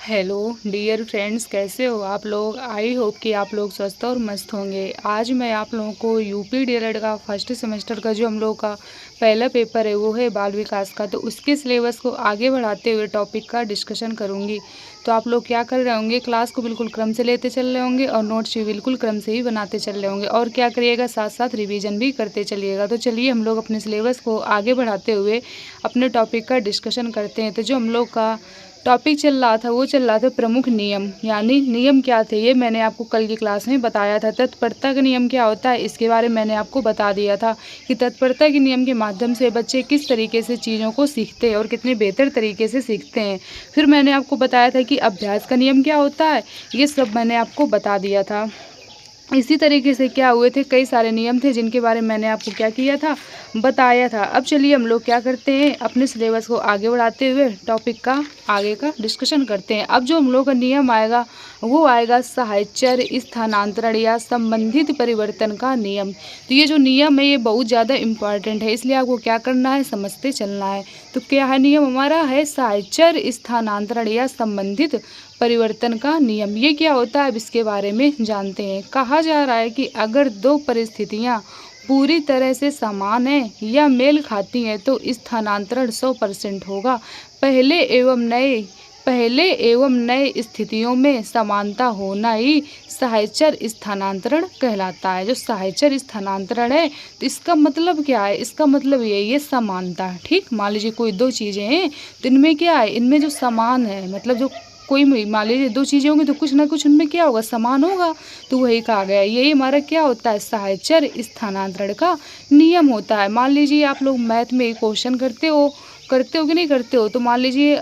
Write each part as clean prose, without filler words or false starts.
Hello dear friends, कैसे हो आप लोग। आई होप कि आप लोग स्वस्थ और मस्त होंगे। आज मैं आप लोगों को यूपी डीएलएड का फर्स्ट सेमेस्टर का जो हम लोग का पहला पेपर है वो है बाल विकास का, तो उसके सिलेबस को आगे बढ़ाते हुए टॉपिक का डिस्कशन करूंगी। तो आप लोग क्या कर रहे होंगे, क्लास को बिल्कुल क्रम से लेते चल रहे होंगे और नोट्स भी बिल्कुल क्रम से ही बनाते चल रहे होंगे, और क्या करिएगा, साथ साथ रिवीजन भी करते चलिएगा। तो चलिए हम लोग अपने सिलेबस को आगे बढ़ाते हुए अपने टॉपिक का डिस्कशन करते हैं। तो जो हम लोग का टॉपिक चल रहा था वो चल रहा था प्रमुख नियम, यानी नियम क्या थे ये मैंने आपको कल की क्लास में बताया था। तत्परता का नियम क्या होता है इसके बारे में मैंने आपको बता दिया था कि तत्परता के नियम के माध्यम से बच्चे किस तरीके से चीज़ों को सीखते हैं और कितने बेहतर तरीके से सीखते हैं। फिर मैंने आपको बताया था कि अभ्यास का नियम क्या होता है, ये सब मैंने आपको बता दिया था। इसी तरीके से क्या हुए थे, कई सारे नियम थे जिनके बारे में मैंने आपको क्या किया था, बताया था। अब चलिए हम लोग क्या करते हैं, अपने सिलेबस को आगे बढ़ाते हुए टॉपिक का आगे का डिस्कशन करते हैं। अब जो हम लोग का नियम आएगा वो आएगा साहचर्य स्थानांतरण या संबंधित परिवर्तन का नियम। तो ये जो नियम है ये बहुत ज़्यादा इम्पॉर्टेंट है, इसलिए आपको क्या करना है, समझते चलना है। तो क्या है नियम हमारा, है साहचर्य स्थानांतरण या संबंधित परिवर्तन का नियम। ये क्या होता है अब इसके बारे में जानते हैं। कहा जा रहा है कि अगर दो परिस्थितियां पूरी तरह से समान हैं या मेल खाती हैं तो स्थानांतरण 100% होगा। पहले एवं नए स्थितियों में समानता होना ही साहचर्य स्थानांतरण कहलाता है। जो साहचर्य स्थानांतरण है तो इसका मतलब क्या है, इसका मतलब ये समानता। ठीक, मान लीजिए कोई दो चीज़ें हैं तो इनमें क्या है, इनमें जो समान है, मतलब जो कोई मान लीजिए दो चीज़ें होंगी तो कुछ ना कुछ उनमें क्या होगा, समान होगा। तो वही कहा गया, यही हमारा क्या होता है, साहचर्य स्थानांतरण का नियम होता है। मान लीजिए आप लोग मैथ में क्वेश्चन करते हो कि नहीं करते हो, तो मान लीजिए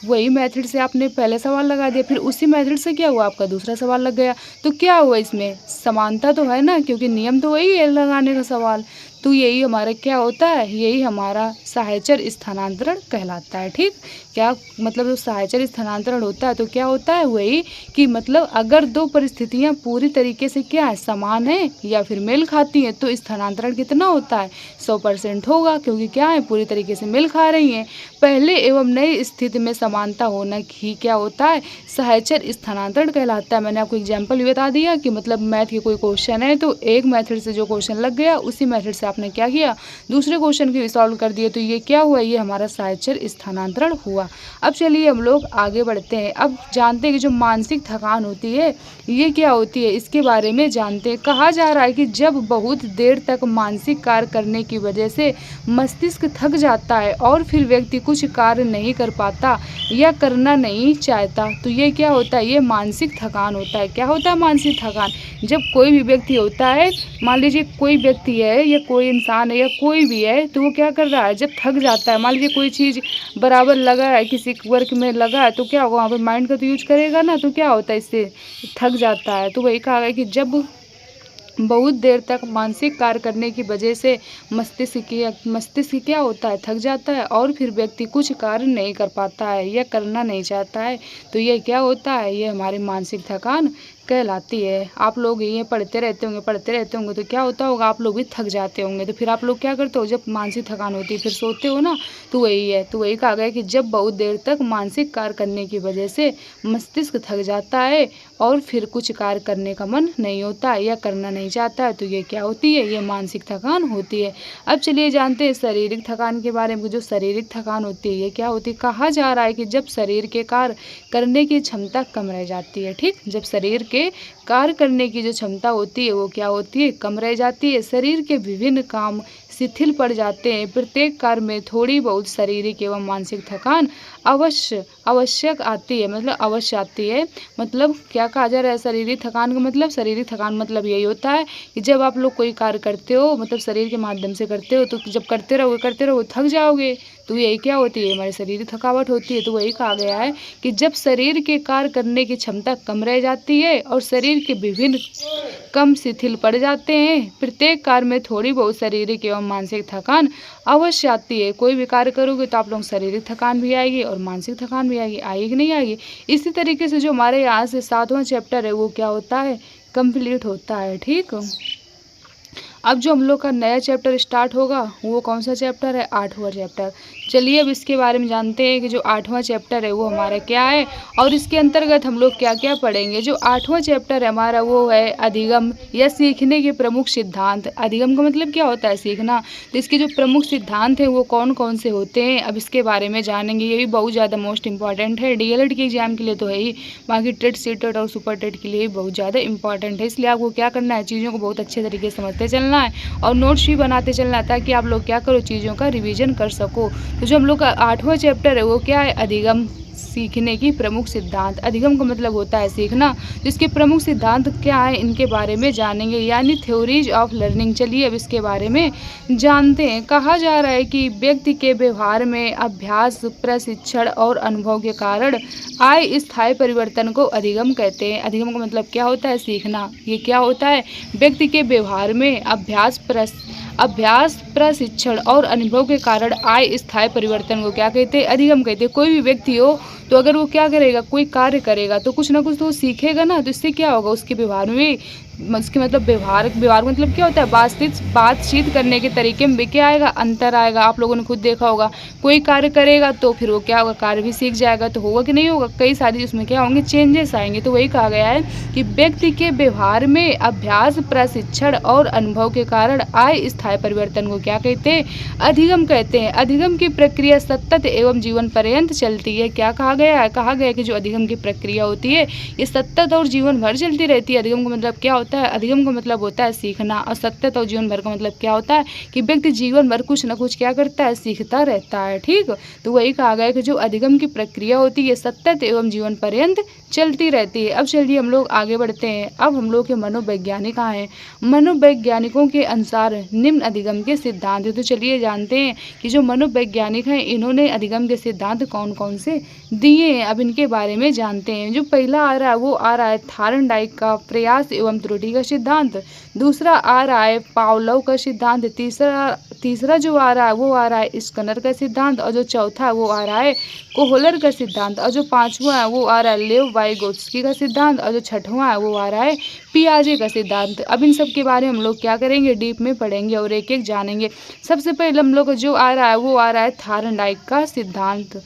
वही मेथड से आपने पहले सवाल लगा दिया, फिर उसी मेथड से क्या हुआ, आपका दूसरा सवाल लग गया, तो क्या हुआ, इसमें समानता तो है ना, क्योंकि नियम तो वही है लगाने का सवाल। तो यही हमारा क्या होता है, यही हमारा साहचर्य स्थानांतरण कहलाता है। ठीक, क्या मतलब जो साहचर्य स्थानांतरण होता है तो क्या होता है, वही कि मतलब अगर दो परिस्थितियां पूरी तरीके से क्या है, समान है या फिर मेल खाती हैं तो स्थानांतरण कितना होता है, 100% होगा, क्योंकि क्या है, पूरी तरीके से मेल खा रही हैं। पहले एवं नई स्थिति में समानता होना ही क्या होता है, साहचर्य स्थानांतरण कहलाता है। मैंने आपको एग्जाम्पल भी बता दिया कि मतलब मैथ की कोई क्वेश्चन है तो एक मेथड से जो क्वेश्चन लग गया उसी मेथड से आपने क्या किया, दूसरे क्वेश्चन की सॉल्व कर दिए, तो ये क्या हुआ, ये हमारा साहचर्य स्थानांतरण हुआ। अब चलिए हम लोग आगे बढ़ते हैं। अब जानते हैं कि जो मानसिक थकान होती है ये क्या होती है, इसके बारे में जानते हैं। कहा जा रहा है कि जब बहुत देर तक मानसिक कार्य करने की वजह से मस्तिष्क थक जाता है और फिर व्यक्ति कुछ कार्य नहीं कर पाता या करना नहीं चाहता, तो ये क्या होता है, ये मानसिक थकान होता है। क्या होता है मानसिक थकान, जब कोई भी व्यक्ति होता है, मान लीजिए कोई व्यक्ति है या कोई इंसान है या कोई भी है, तो वो क्या कर रहा है, जब थक जाता है, मान लीजिए कोई चीज़ बराबर लगा है, किसी वर्क में लगा है, तो क्या होगा, वहाँ पर माइंड का तो यूज करेगा ना, तो क्या होता है, इससे थक जाता है। तो वही कहा गया कि जब बहुत देर तक मानसिक कार्य करने की वजह से मस्तिष्क क्या होता है, थक जाता है और फिर व्यक्ति कुछ कार्य नहीं कर पाता है या करना नहीं चाहता है, तो ये क्या होता है, ये हमारी मानसिक थकान कहलाती है। आप लोग ये पढ़ते रहते होंगे तो क्या होता होगा, आप लोग भी थक जाते होंगे, तो फिर आप लोग क्या करते हो, जब मानसिक थकान होती है फिर सोते हो ना, तो वही है। तो वही कहा गया कि जब बहुत देर तक मानसिक कार्य करने की वजह से मस्तिष्क थक जाता है और फिर कुछ कार्य करने का मन नहीं होता है या करना नहीं चाहता है, तो ये क्या होती है, ये मानसिक थकान होती है। अब चलिए जानते हैं शारीरिक थकान के बारे में। जो शारीरिक थकान होती है ये क्या होती है, कहा जा रहा है कि जब शरीर के कार्य करने की क्षमता कम रह जाती है। ठीक, जब शरीर के कार्य करने की जो क्षमता होती है वो क्या होती है, कम रह जाती है। शरीर के विभिन्न काम शिथिल पड़ जाते हैं। प्रत्येक कार्य में थोड़ी बहुत शारीरिक एवं मानसिक थकान आवश्यक आती है, मतलब अवश्य आती है। मतलब क्या कहा जा रहा है, शारीरिक थकान का मतलब, शारीरिक थकान मतलब यही होता है कि जब आप लोग कोई कार्य करते हो, मतलब शरीर के माध्यम से करते हो, तो जब करते रहोगे थक जाओगे, तो यही क्या होती है, हमारी शारीरिक थकावट होती है। तो वही कहा गया है कि जब शरीर के कार्य करने की क्षमता कम रह जाती है और शरीर के विभिन्न कम शिथिल पड़ जाते हैं, प्रत्येक कार्य में थोड़ी बहुत शारीरिक एवं मानसिक थकान अवश्य आती है। कोई भी कार्य करोगे तो आप लोग शारीरिक थकान भी आएगी और मानसिक थकान भी आएगी कि नहीं आएगी। इसी तरीके से जो हमारे यहाँ से 7वां चैप्टर है वो क्या होता है, कंप्लीट होता है। ठीक, अब जो हम लोग का नया चैप्टर स्टार्ट होगा वो कौन सा चैप्टर है, 8वां चैप्टर। चलिए अब इसके बारे में जानते हैं कि जो 8वां चैप्टर है वो हमारा क्या है और इसके अंतर्गत हम लोग क्या क्या पढ़ेंगे। जो 8वां चैप्टर है हमारा वो है अधिगम या सीखने के प्रमुख सिद्धांत। अधिगम का मतलब क्या होता है, सीखना। तो इसके जो प्रमुख सिद्धांत हैं वो कौन कौन से होते हैं, अब इसके बारे में जानेंगे। ये भी बहुत ज़्यादा मोस्ट इंपॉर्टेंट है, डीएलएड के एग्जाम के लिए तो है ही, बाकी टेट सीटेट और सुपर टेट के लिए भी बहुत ज़्यादा इंपॉर्टेंट है। इसलिए आपको क्या करना है, चीज़ों को बहुत अच्छे तरीके से समझते चलना है और नोट्स भी बनाते चलना है ताकि आप लोग क्या करो, चीज़ों का रिवीजन कर सको। तो जो हम लोग का 8वां चैप्टर है वो क्या है, अधिगम सीखने की प्रमुख सिद्धांत। अधिगम का मतलब होता है सीखना, जिसके प्रमुख सिद्धांत क्या है इनके बारे में जानेंगे, यानी थ्योरीज ऑफ लर्निंग। चलिए अब इसके बारे में जानते हैं। कहा जा रहा है कि व्यक्ति के व्यवहार में अभ्यास, प्रशिक्षण और अनुभव के कारण आए स्थायी परिवर्तन को अधिगम कहते हैं। अधिगम का मतलब क्या होता है, सीखना। ये क्या होता है, व्यक्ति के व्यवहार में अभ्यास, प्रशिक्षण और अनुभव के कारण आए स्थायी परिवर्तन को क्या कहते हैं, अधिगम कहते हैं। कोई भी व्यक्ति हो तो अगर वो क्या करेगा, कोई कार्य करेगा तो कुछ ना कुछ तो वो सीखेगा ना, तो इससे क्या होगा, उसके व्यवहार में, उसके मतलब व्यवहार का मतलब क्या होता है, बातचीत करने के तरीके में भी क्या आएगा, अंतर आएगा। आप लोगों ने खुद देखा होगा, कोई कार्य करेगा तो फिर वो क्या होगा, कार्य भी सीख जाएगा, तो होगा कि नहीं होगा, कई सारी उसमें क्या होंगे, चेंजेस आएंगे। तो वही कहा गया है कि व्यक्ति के व्यवहार में अभ्यास, प्रशिक्षण और अनुभव के कारण आए स्थायी परिवर्तन को क्या कहते हैं, अधिगम कहते हैं। अधिगम की प्रक्रिया सतत एवं जीवन पर्यंत चलती है। क्या कहा गया है, कहा गया है कि जो अधिगम की प्रक्रिया होती है ये सतत और जीवन भर चलती रहती है। अधिगम का मतलब क्या होता है, अधिगम का मतलब होता है सीखना, और सतत और जीवन भर का मतलब क्या होता है कि व्यक्ति जीवन भर कुछ ना कुछ क्या करता है, सीखता रहता है। ठीक, तो वही कहा गया है कि जो अधिगम की प्रक्रिया होती है सतत एवं जीवन पर्यंत चलती रहती है। अब चलिए हम लोग आगे बढ़ते हैं। अब हम लोग के मनोवैज्ञानिक हैं, मनोवैज्ञानिकों के अनुसार निम्न अधिगम के सिद्धांत हैं। तो चलिए जानते हैं कि जो मनोवैज्ञानिक हैं इन्होंने अधिगम के सिद्धांत कौन कौन से दिए हैं। अब इनके बारे में जानते हैं। जो पहला आ रहा है वो आ रहा है थार्नडाइक का प्रयास एवं त्रुटि का सिद्धांत। दूसरा आ रहा है पावलोव का सिद्धांत। तीसरा जो आ रहा है वो आ रहा है स्किनर का सिद्धांत। और जो चौथा है वो आ रहा है कोहलर का सिद्धांत। और जो पांचवा है वो आ रहा है लेव वाइगोत्स्की का सिद्धांत। और जो छठवां है वो आ रहा है पियाजे का सिद्धांत। अब इन सब के बारे में हम लोग क्या करेंगे, डीप में पढ़ेंगे और एक एक जानेंगे। सबसे पहले हम लोग को जो आ रहा है वो आ रहा है थार्नडाइक का सिद्धांत।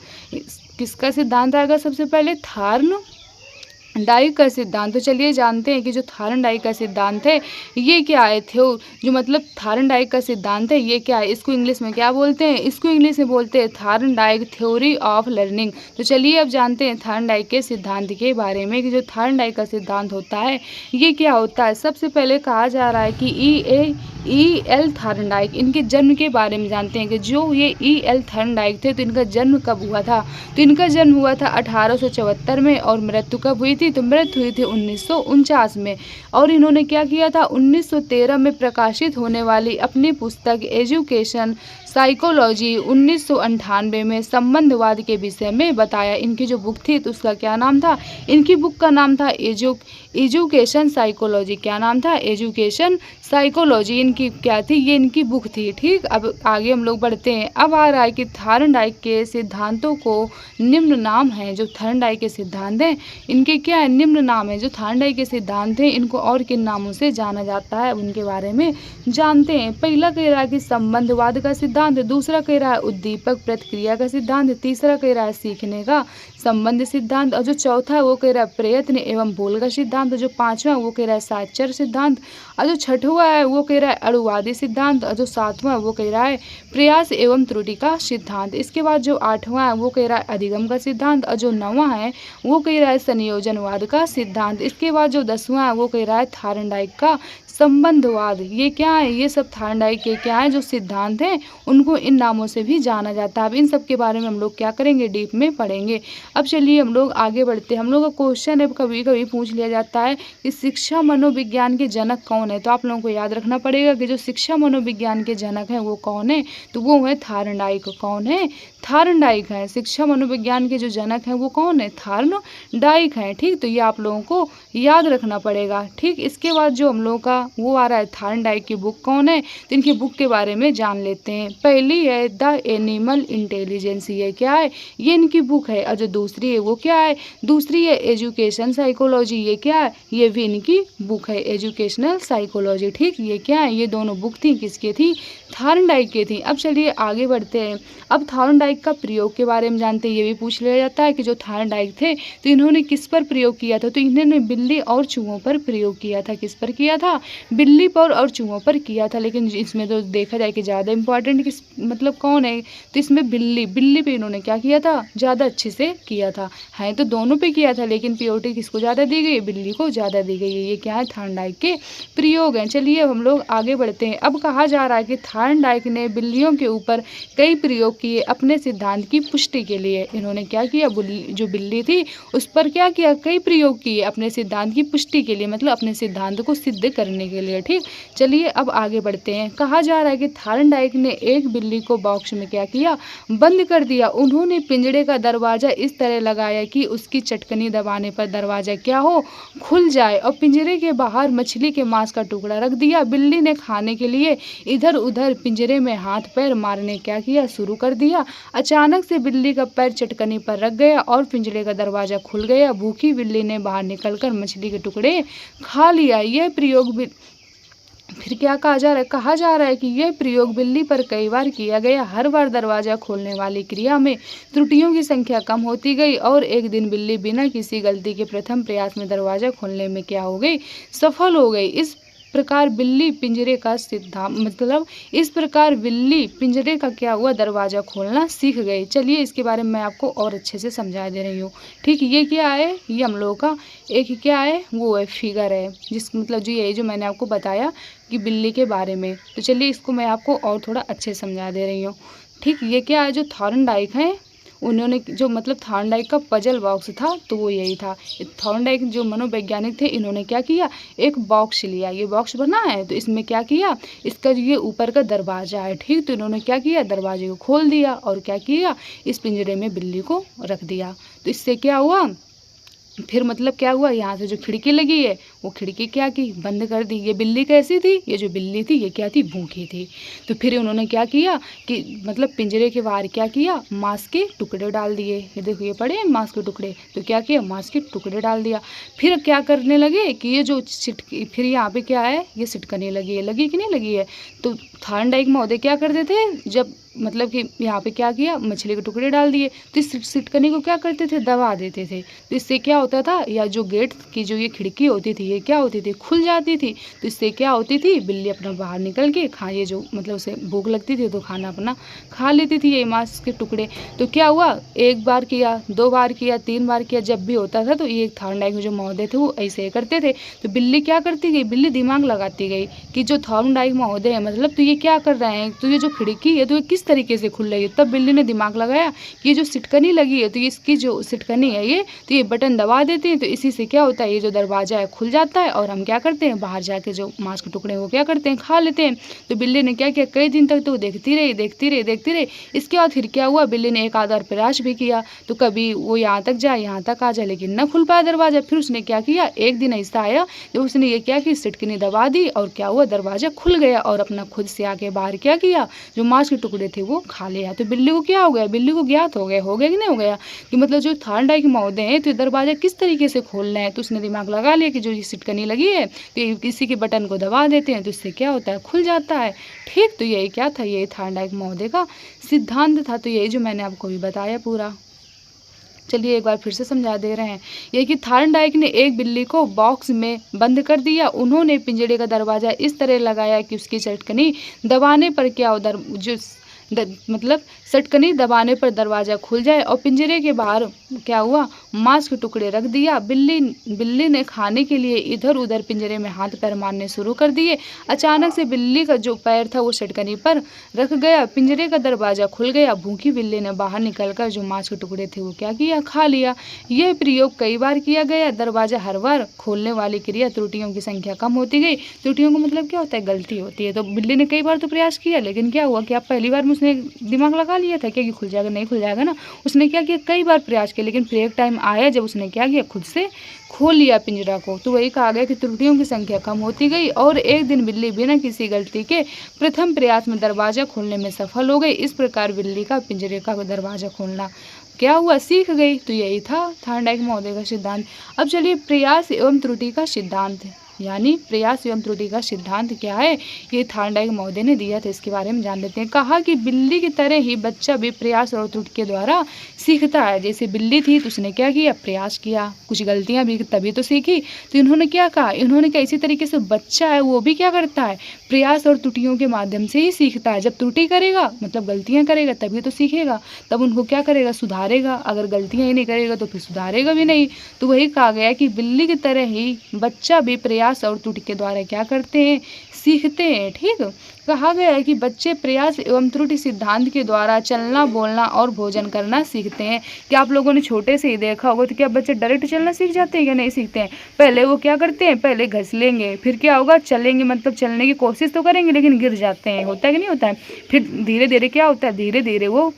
किसका सिद्धांत आएगा, सबसे पहले थार्नडाइक का सिद्धांत। तो चलिए जानते हैं कि जो थार्नडाइक का सिद्धांत है ये क्या है, जो मतलब थार्नडाइक का सिद्धांत है ये क्या है, इसको इंग्लिश में क्या बोलते हैं, इसको इंग्लिश में बोलते हैं थार्नडाइक थ्योरी ऑफ लर्निंग। तो चलिए अब जानते हैं थार्नडाइक के सिद्धांत के बारे में कि जो थार्नडाइक का सिद्धांत होता है ये क्या होता है। सबसे पहले कहा जा रहा है कि E.L. थार्नडाइक, इनके जन्म के बारे में जानते हैं कि जो ये E.L. थार्नडाइक थे तो इनका जन्म कब हुआ था। तो इनका जन्म हुआ था 1874 में और मृत्यु कब हुई थी, तो मृत्यु हुई थी 1949 में। और इन्होंने क्या किया था, 1913 में प्रकाशित होने वाली अपनी पुस्तक एजुकेशन साइकोलॉजी 1998 में संबंधवाद के विषय में बताया। इनकी जो बुक थी तो उसका क्या नाम था, इनकी बुक का नाम था एजुकेशन साइकोलॉजी। क्या नाम था, एजुकेशन साइकोलॉजी इनकी क्या थी, ये इनकी बुक थी। ठीक, अब आगे हम लोग बढ़ते हैं। अब आ रहा है कि थार्नडाइक के सिद्धांतों को निम्न नाम है। जो थार्नडाइक के सिद्धांत हैं इनके क्या है, निम्न नाम है। जो थार्नडाइक के सिद्धांत हैं इनको और किन नामों से जाना जाता है उनके बारे में जानते हैं। पहला कह रहा है कि संबंधवाद का सिद्धांत, दूसरा कह रहा है उद्दीपक प्रतिक्रिया का सिद्धांत, तीसरा कह रहा है सीखने का संबंध सिद्धांत, और जो चौथा है वो कह रहा है प्रयत्न एवं बोल का सिद्धांत, और जो पांचवा वो कह रहा है साक्षर सिद्धांत, और जो छठवां है वो कह रहा है अणुवादी सिद्धांत, और जो सातवां वो कह रहा है प्रयास एवं त्रुटि का सिद्धांत। इसके बाद जो आठवां है वो कह रहा है अधिगम का सिद्धांत, और जो नौवां है वो कह रहा है संयोजनवाद का सिद्धांत। इसके बाद जो 10वां है वो कह रहा है थार्नडाइक का संबंधवाद। ये क्या है, ये सब थार्नडाइक के क्या है जो सिद्धांत हैं उनको इन नामों से भी जाना जाता है। अब इन सब के बारे में हम लोग क्या करेंगे, डीप में पढ़ेंगे। अब चलिए हम लोग आगे बढ़ते हैं। हम लोग का क्वेश्चन है कभी कभी पूछ लिया जाता है कि शिक्षा मनोविज्ञान के जनक कौन है। तो आप लोगों को याद रखना पड़ेगा कि जो शिक्षा मनोविज्ञान के जनक हैं वो कौन है, तो वो है थार्नडाइक। कौन है, थार्नडाइक है। शिक्षा मनोविज्ञान के जो जनक हैं वो कौन है, थार्नडाइक है। ठीक, तो ये आप लोगों को याद रखना पड़ेगा। ठीक, इसके बाद जो हम लोग का वो आ रहा है थार्नडाइक की बुक कौन है, तो इनकी बुक के बारे में जान लेते हैं। पहली है द एनिमल इंटेलिजेंस, ये क्या है, ये इनकी बुक है। और जो दूसरी है वो क्या है, दूसरी है एजुकेशन साइकोलॉजी, ये क्या है, ये भी इनकी बुक है, एजुकेशनल साइकोलॉजी। ठीक, ये क्या है, ये दोनों बुक थी, किसकी थी, थॉर्नडाइक की थी। अब चलिए आगे बढ़ते हैं। अब थॉर्नडाइक का प्रयोग के बारे में जानते हैं। ये भी पूछ लिया जाता है कि जो थॉर्नडाइक थे तो इन्होंने किस पर प्रयोग किया था, तो इन्होंने बिल्ली और चूहों पर प्रयोग किया था। किस पर किया था, बिल्ली पर और चूहों पर किया था। लेकिन इसमें तो देखा जाए कि ज़्यादा इंपॉर्टेंट किस मतलब कौन है, तो इसमें बिल्ली पे इन्होंने क्या किया था, ज़्यादा अच्छे से किया था। है तो दोनों पे किया था, लेकिन प्रायोरिटी किसको ज़्यादा दी गई, बिल्ली को ज़्यादा दी गई है। ये क्या है, थॉर्नडाइक के प्रयोग हैं। चलिए अब हम लोग आगे बढ़ते हैं। अब कहा जा रहा है कि थॉर्नडाइक ने बिल्लियों के ऊपर कई प्रयोग किए अपने सिद्धांत की पुष्टि के लिए। इन्होंने क्या किया, जो बिल्ली थी उस पर क्या किया, कई प्रयोग किए अपने सिद्धांत की पुष्टि के लिए, मतलब अपने सिद्धांत को सिद्ध करने के लिए। ठीक, चलिए अब आगे बढ़ते हैं। कहा जा रहा है कि थॉर्नडाइक ने एक बिल्ली को बॉक्स में क्या किया, बंद कर दिया। उन्होंने पिंजड़े का दरवाज़ा इस तरह लगाया कि उसकी चटकनी दबाने पर दरवाज़ा क्या हो, खुल जाए, और पिंजरे के बाहर मछली के मांस का टुकड़ा रख दिया। बिल्ली ने खाने के लिए इधर उधर पिंजरे में हाथ पैर मारने क्या किया, शुरू कर दिया। अचानक से बिल्ली का पैर चटकनी पर रख गया और पिंजरे का दरवाज़ा खुल गया। भूखी बिल्ली ने बाहर निकलकर मछली के टुकड़े खा लिया। यह प्रयोग फिर क्या कहा जा रहा है कि यह प्रयोग बिल्ली पर कई बार किया गया। हर बार दरवाज़ा खोलने वाली क्रिया में त्रुटियों की संख्या कम होती गई और एक दिन बिल्ली बिना किसी गलती के प्रथम प्रयास में दरवाज़ा खोलने में क्या हो गई, सफल हो गई। इस प्रकार बिल्ली पिंजरे का क्या हुआ, दरवाज़ा खोलना सीख गई। चलिए इसके बारे में मैं आपको और अच्छे से समझा दे रही हूँ। ठीक, ये क्या है, ये हम लोगों का एक क्या है, वो है फिगर है, जिस मतलब जो ये जो मैंने आपको बताया कि बिल्ली के बारे में। तो चलिए इसको मैं आपको और थोड़ा अच्छे से समझा दे रही हूँ। ठीक, ये क्या है, जो थॉर्नडाइक हैं उन्होंने जो मतलब थॉर्नडाइक का पजल बॉक्स था तो वो यही था। थॉर्नडाइक जो मनोवैज्ञानिक थे, इन्होंने क्या किया, एक बॉक्स लिया, ये बॉक्स बना है तो इसमें क्या किया, इसका ये ऊपर का दरवाज़ा है। ठीक, तो इन्होंने क्या किया, दरवाजे को खोल दिया और क्या किया, इस पिंजरे में बिल्ली को रख दिया। तो इससे क्या हुआ, फिर मतलब क्या हुआ, यहाँ से जो खिड़की लगी है वो खिड़की क्या की, बंद कर दी। ये बिल्ली कैसी थी, ये जो बिल्ली थी ये क्या थी, भूखी थी। तो फिर उन्होंने क्या किया कि मतलब पिंजरे के बाहर क्या किया, मांस के टुकड़े डाल दिए। ये देखो ये पड़े हैं मांस के टुकड़े, तो क्या किया, मांस के टुकड़े डाल दिया। फिर क्या करने लगे कि ये जो फिर यहाँ पे क्या है, ये सिटकने लगी है, लगी कि नहीं लगी है। तो थॉर्नडाइक महोदय क्या करते थे, जब मतलब कि यहाँ पे क्या किया, मछली के टुकड़े डाल दिए, तो इस सिटकनी को क्या करते थे, दबा देते थे। तो इससे क्या होता था, या जो गेट की जो ये खिड़की होती थी ये क्या होती थी, खुल जाती थी। तो इससे क्या होती थी, बिल्ली अपना बाहर निकल के ये जो मतलब उसे भूख लगती थी तो खाना अपना खा लेती थी, ये मांस के टुकड़े। तो क्या हुआ, एक बार किया, 2 बार किया, 3 बार किया, जब भी होता था तो ये थॉर्नडाइक जो महोदय थे वो ऐसे करते थे। तो बिल्ली क्या करती गई, बिल्ली दिमाग लगाती गई कि जो थॉर्नडाइक महोदय है मतलब तो ये क्या कर रहे हैं, तो ये जो खिड़की है तो ये किस तरीके से खुल रही है। तब बिल्ली ने दिमाग लगाया कि ये जो सिटकनी लगी है तो इसकी जो सिटकनी है ये, तो ये बटन दबा देते हैं तो इसी से क्या होता है, ये जो दरवाज़ा है खुल जाता है और हम क्या करते हैं, बाहर जाके जो मांस के टुकड़े वो क्या करते हैं, खा लेते हैं। तो बिल्ली ने क्या किया, कई दिन तक तो देखती रही। इसके बाद फिर क्या हुआ, बिल्ली ने एक आधा प्रयास भी किया तो कभी वो यहाँ तक जाए यहाँ तक आ जाए लेकिन न खुल पाया दरवाज़ा। फिर उसने क्या किया, एक दिन ऐसा आया जब उसने ये क्या कि सिटकनी दबा दी और क्या हुआ, दरवाज़ा खुल गया और अपना खुद से आके बाहर क्या किया, जो मांस के टुकड़े थे वो खा लिया। तो बिल्ली को क्या हो गया, बिल्ली को ज्ञात हो गया कि नहीं हो गया कि मतलब जो थॉर्नडाइक महोदय हैं तो दरवाज़ा किस तरीके से खोलना है। तो उसने दिमाग लगा लिया कि जो ये सिटकनी लगी है तो ये किसी के बटन को दबा देते हैं तो इससे क्या होता है, खुल जाता है। ठीक, तो यही क्या था, यही थॉर्नडाइक महोदय का सिद्धांत था। तो यही जो मैंने आपको भी बताया पूरा। चलिए एक बार फिर से समझा दे रहे हैं। ये कि थॉर्नडाइक ने एक बिल्ली को बॉक्स में बंद कर दिया। उन्होंने पिंजड़े का दरवाज़ा इस तरह लगाया कि उसकी चटकनी दबाने पर क्या उधर जो मतलब सटकनी दबाने पर दरवाज़ा खुल जाए और पिंजरे के बाहर क्या हुआ, मांस के टुकड़े रख दिया। बिल्ली ने खाने के लिए इधर उधर पिंजरे में हाथ पैर मारने शुरू कर दिए। अचानक से बिल्ली का जो पैर था वो सटकनी पर रख गया, पिंजरे का दरवाज़ा खुल गया। भूखी बिल्ली ने बाहर निकलकर जो मांस के टुकड़े थे वो क्या किया, खा लिया। यह प्रयोग कई बार किया गया। दरवाज़ा हर बार खोलने वाली क्रिया त्रुटियों की संख्या कम होती गई। त्रुटियों का मतलब क्या होता है, गलती होती है। तो बिल्ली ने कई बार तो प्रयास किया लेकिन क्या हुआ कि आप पहली बार उसने दिमाग लगा लिया था क्या कि खुल जाएगा, नहीं खुल जाएगा ना। उसने क्या किया, कई बार प्रयास किया, लेकिन फिर एक टाइम आया जब उसने क्या किया, खुद से खोल लिया पिंजरा को। तो वही कहा गया कि त्रुटियों की संख्या कम होती गई और एक दिन बिल्ली बिना किसी गलती के प्रथम प्रयास में दरवाज़ा खोलने में सफल हो गई। इस प्रकार बिल्ली का पिंजरे का दरवाज़ा खोलना क्या हुआ, सीख गई। तो यही था थॉर्नडाइक महोदय का सिद्धांत। अब चलिए प्रयास एवं त्रुटि का सिद्धांत, यानी प्रयास एवं त्रुटि का सिद्धांत क्या है, ये थॉर्नडाइक महोदय ने दिया था, इसके बारे में जान लेते हैं। कहा कि बिल्ली की तरह ही बच्चा भी प्रयास और त्रुटि के द्वारा सीखता है। जैसे बिल्ली थी तो उसने क्या किया, प्रयास किया, कुछ गलतियां भी तभी तो सीखी। तो इन्होंने क्या कहा, इन्होंने कहा इसी तरीके से बच्चा है वो भी क्या करता है, प्रयास और त्रुटियों के माध्यम से ही सीखता है। जब त्रुटि करेगा मतलब गलतियाँ करेगा तभी तो सीखेगा, तब उनको क्या करेगा, सुधारेगा। अगर गलतियाँ ही नहीं करेगा तो फिर सुधारेगा भी नहीं। तो वही कहा गया कि बिल्ली की तरह ही बच्चा भी प्रयास और त्रुटि के द्वारा क्या करते हैं, सीखते हैं। ठीक, कहा गया है कि बच्चे प्रयास एवं त्रुटि सिद्धांत के द्वारा चलना, बोलना और भोजन करना सीखते हैं। क्या आप लोगों ने छोटे से ही देखा होगा, तो क्या बच्चे डायरेक्ट चलना सीख जाते हैं या नहीं सीखते हैं। पहले वो क्या करते हैं, पहले घस लेंगे, फिर क्या होगा, चलेंगे, मतलब चलने की कोशिश तो करेंगे लेकिन गिर जाते हैं, होता है कि नहीं होता है। फिर धीरे धीरे क्या होता है, धीरे धीरे वो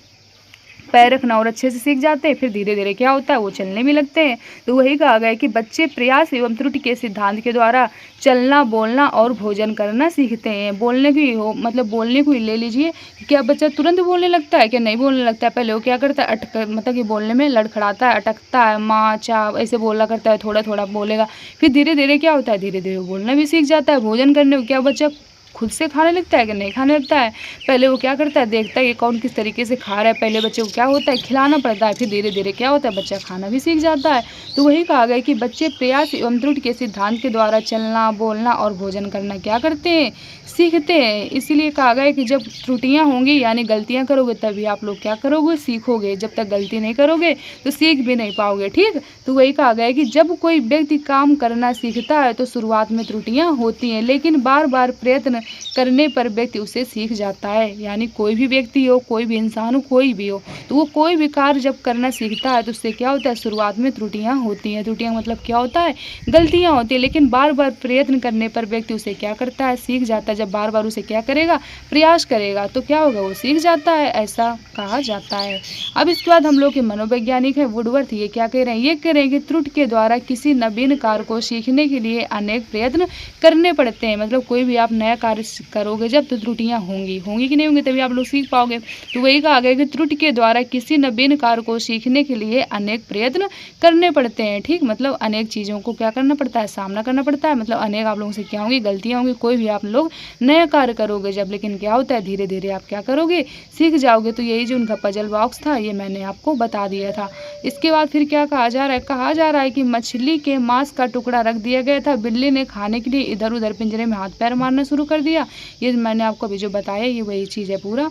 पैर रखना और अच्छे से सीख जाते हैं, फिर धीरे धीरे क्या होता है, वो चलने भी लगते हैं। तो वही कहा गया है कि बच्चे प्रयास एवं त्रुटि के सिद्धांत के द्वारा चलना, बोलना और भोजन करना सीखते हैं। बोलने की हो मतलब बोलने को ही ले लीजिए, क्या बच्चा तुरंत बोलने लगता है, क्या नहीं बोलने लगता है। पहले वो क्या करता है, अटक मतलब कि बोलने में लड़खड़ाता है, अटकता है, माँ चा ऐसे बोला करता है, थोड़ा थोड़ा बोलेगा। फिर धीरे धीरे क्या होता है, धीरे धीरे बोलना भी सीख जाता है। भोजन करने को क्या बच्चा खुद से खाने लगता है कि नहीं खाने लगता है। पहले वो क्या करता है, देखता है कि कौन किस तरीके से खा रहा है। पहले बच्चे को क्या होता है, खिलाना पड़ता है, फिर धीरे धीरे क्या होता है, बच्चा खाना भी सीख जाता है। तो वही कहा गया कि बच्चे प्रयास एवं त्रुटि के सिद्धांत के द्वारा चलना, बोलना और भोजन करना क्या करते हैं, सीखते हैं। इसीलिए कहा गया है कि जब त्रुटियां होंगी यानी गलतियां करोगे तभी आप लोग क्या करोगे, सीखोगे। जब तक गलती नहीं करोगे तो सीख भी नहीं पाओगे। ठीक, तो वही कहा गया है कि जब कोई व्यक्ति काम करना सीखता है तो शुरुआत में त्रुटियां होती हैं, लेकिन बार बार प्रयत्न करने पर व्यक्ति उसे सीख जाता है। यानी कोई भी व्यक्ति हो, कोई भी इंसान हो, कोई भी हो, तो वो कोई भी कार्य जब करना सीखता है तो उससे क्या होता है, शुरुआत में त्रुटियां होती हैं। त्रुटियां मतलब क्या होता है, गलतियां होती हैं, लेकिन बार बार प्रयत्न करने पर व्यक्ति उसे क्या करता है, सीख जाता है। जब बार बार उसे क्या करेगा, प्रयास करेगा, तो क्या होगा, वो सीख जाता है, ऐसा कहा जाता है। अब इसके बाद हम लोग के मनोवैज्ञानिक है वुडवर्थ, ये क्या कह रहे हैं, ये कह रहे हैं कि त्रुटि के द्वारा किसी नवीन कार्य को सीखने के लिए अनेक प्रयत्न करने पड़ते हैं। मतलब कोई भी आप नया कार्य करोगे जब तो त्रुटियां होंगी कि नहीं होंगी, तभी आप लोग सीख पाओगे। तो वही कहा गया कि त्रुटि के द्वारा किसी नवीन कार्य को सीखने के लिए अनेक प्रयत्न करने पड़ते हैं। ठीक, मतलब अनेक चीज़ों को क्या करना पड़ता है, सामना करना पड़ता है। मतलब अनेक आप लोगों से क्या होंगी, गलतियां होंगी। कोई भी आप लोग नया कार्य करोगे जब, लेकिन क्या होता है, धीरे धीरे आप क्या करोगे, सीख जाओगे। तो यही जो उनका पजल बॉक्स था ये मैंने आपको बता दिया था। इसके बाद फिर क्या कहा जा रहा है, कहा जा रहा है कि मछली के मांस का टुकड़ा रख दिया गया था, बिल्ली ने खाने के लिए इधर उधर पिंजरे में हाथ पैर मारना शुरू कर दिया। ये मैंने आपको अभी जो बताया ये वही चीज़ है पूरा।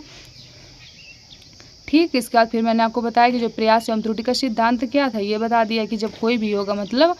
ठीक, इसके बाद फिर मैंने आपको बताया कि जो प्रयास एवं त्रुटि का सिद्धांत क्या था, ये बता दिया कि जब कोई भी होगा मतलब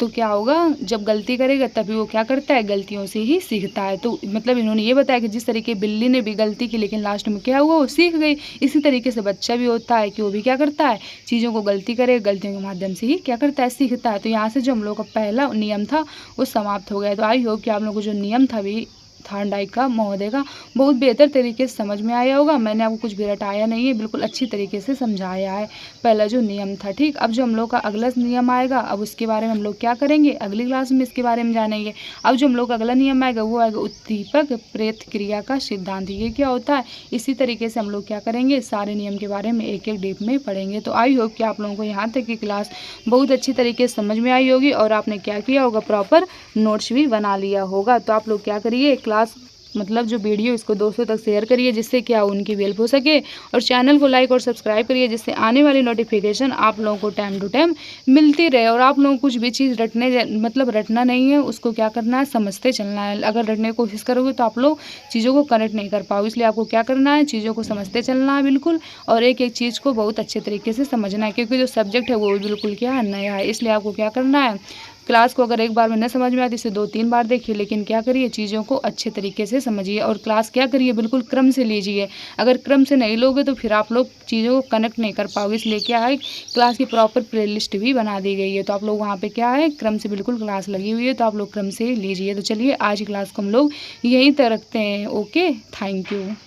तो क्या होगा, जब गलती करेगा तभी वो क्या करता है, गलतियों से ही सीखता है। तो मतलब इन्होंने ये बताया कि जिस तरीके बिल्ली ने भी गलती की लेकिन लास्ट में क्या हुआ, वो सीख गई। इसी तरीके से बच्चा भी होता है कि वो भी क्या करता है, चीज़ों को गलती करे, गलतियों के माध्यम से ही क्या करता है, सीखता है। तो यहाँ से जो हम लोग का पहला नियम था वो समाप्त हो गया। तो आई होप कि आप लोगों को जो नियम था भी थॉर्नडाइक का महोदय का बहुत बेहतर तरीके से समझ में आया होगा। मैंने आपको कुछ भी रटाया नहीं है, बिल्कुल अच्छी तरीके से समझाया है पहला जो नियम था। ठीक, अब जो हम लोग का अगला नियम आएगा, अब उसके बारे में हम लोग क्या करेंगे, अगली क्लास में इसके बारे में जानेंगे। अब जो हम लोग का अगला नियम आएगा वो आएगा उद्दीपक प्रतिक्रिया का सिद्धांत। ये क्या होता है, इसी तरीके से हम लोग क्या करेंगे, सारे नियम के बारे में एक एक डीप में पढ़ेंगे। तो आई होप कि आप लोगों को यहाँ तक की क्लास बहुत अच्छी तरीके से समझ में आई होगी और आपने क्या किया होगा, प्रॉपर नोट्स भी बना लिया होगा। तो आप लोग क्या करिए, क्लास मतलब जो वीडियो इसको दोस्तों तक शेयर करिए जिससे क्या उनकी भी हेल्प हो सके, और चैनल को लाइक और सब्सक्राइब करिए जिससे आने वाली नोटिफिकेशन आप लोगों को टाइम टू टाइम मिलती रहे। और आप लोगों को कुछ भी चीज़ मतलब रटना नहीं है, उसको क्या करना है, समझते चलना है। अगर रटने की कोशिश करोगे तो आप लोग चीज़ों को कनेक्ट नहीं कर पाओगे, इसलिए आपको क्या करना है, चीज़ों को समझते चलना है बिल्कुल, और एक एक चीज़ को बहुत अच्छे तरीके से समझना है, क्योंकि जो सब्जेक्ट है वो बिल्कुल क्या है, नया है। इसलिए आपको क्या करना है, क्लास को अगर एक बार में न समझ में आती इसे 2-3 बार देखिए, लेकिन क्या करिए, चीज़ों को अच्छे तरीके से समझिए और क्लास क्या करिए, बिल्कुल क्रम से लीजिए। अगर क्रम से नहीं लोगे तो फिर आप लोग चीज़ों को कनेक्ट नहीं कर पाओगे। इसलिए क्या है, क्लास की प्रॉपर प्लेलिस्ट भी बना दी गई है, तो आप लोग वहाँ पे क्या है, क्रम से बिल्कुल क्लास लगी हुई है, तो आप लोग क्रम से लीजिए। तो चलिए आज की क्लास को हम लोग यहीं तक रखते हैं। Okay, thank you.